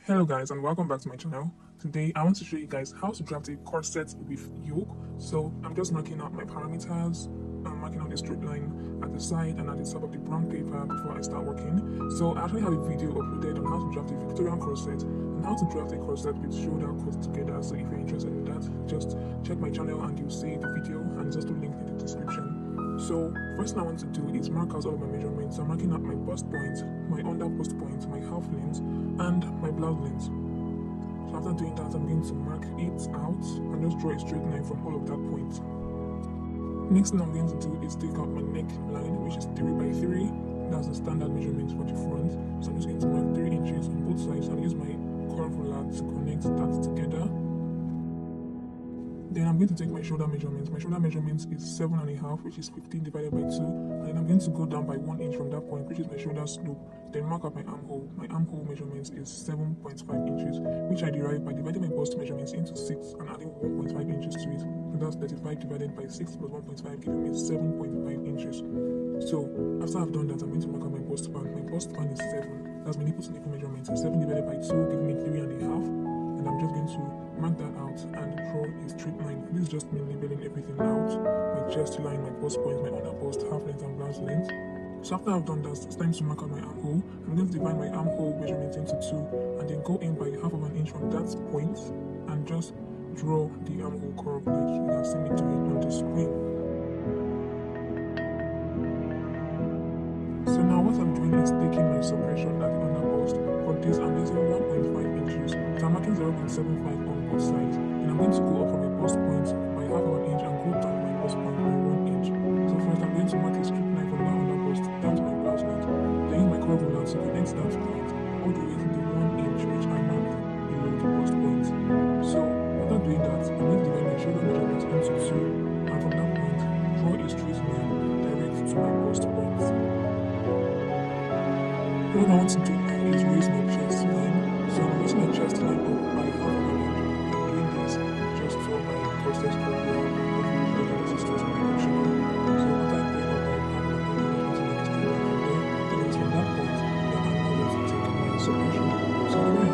Hello guys and welcome back to my channel. Today I want to show you guys how to draft a corset with yoke. So I'm just marking out my parameters. I'm marking out the straight line at the side and at the top of the brown paper before I start working. So I actually have a video uploaded on how to draft a Victorian corset and how to draft a corset with shoulder cut together. So if you're interested in that, just check my channel and you'll see the video, and it's also linked in the description. So first thing I want to do is mark out all of my measurements. So I'm marking out my bust point, my under bust point, my half length, and my blouse length. So after doing that, I'm going to mark it out and just draw a straight line from all of that point. Next thing I'm going to do is take out my neck line, which is 3 by 3. That's the standard measurement for the front. So I'm just going to mark 3 inches on both sides and use my curve ruler to connect that together. Then I'm going to take my shoulder measurements. My shoulder measurements is 7.5, which is 15 divided by 2. And then I'm going to go down by 1 inch from that point, which is my shoulder slope. Then mark up my armhole. My armhole measurements is 7.5 inches, which I derive by dividing my bust measurements into 6 and adding 1.5 inches to it. So that's 35 divided by 6 plus 1.5, giving me 7.5 inches. So after I've done that, I'm going to mark up my bust band. My bust band is 7. That's my nipple to nipple measurement. So 7 divided by 2, giving me 3.5. And I'm just going to mark that out and draw a straight line. This is just me labeling everything out: my chest line, my bust point, my under bust, half length and blouse length. So after I've done that, it's time to mark out my armhole. I'm going to divide my armhole measurement into 2 and then go in by half of an inch from that point and just draw the armhole curve like you can see me doing on the screen. So now what I'm doing is taking my suppression at the under bust. For this, I'm using 1.5 inches. So I'm marking 0.75 on both sides. And I'm going to go up from my bust point by half of an inch and go down my bust point by 1 inch. So first I'm going to mark a straight line from that under bust down to my blouse length. Then use my curve ruler to connect that point all the way to the 1 inch which I marked below the bust point. So after doing that, I'm going to divide my shoulder measurements into 2, and from that point, draw a straight line direct to my bust point. What I want to do now is raise my chest line. So I'm raising my chest line up by half of an inch. I'm doing this just so my corset curve will have resistance to my optional. So after I bring up my half of an inch, I'm going to make a straight line from there. Then it's from that point that I'm now going to take my suppression. So the way I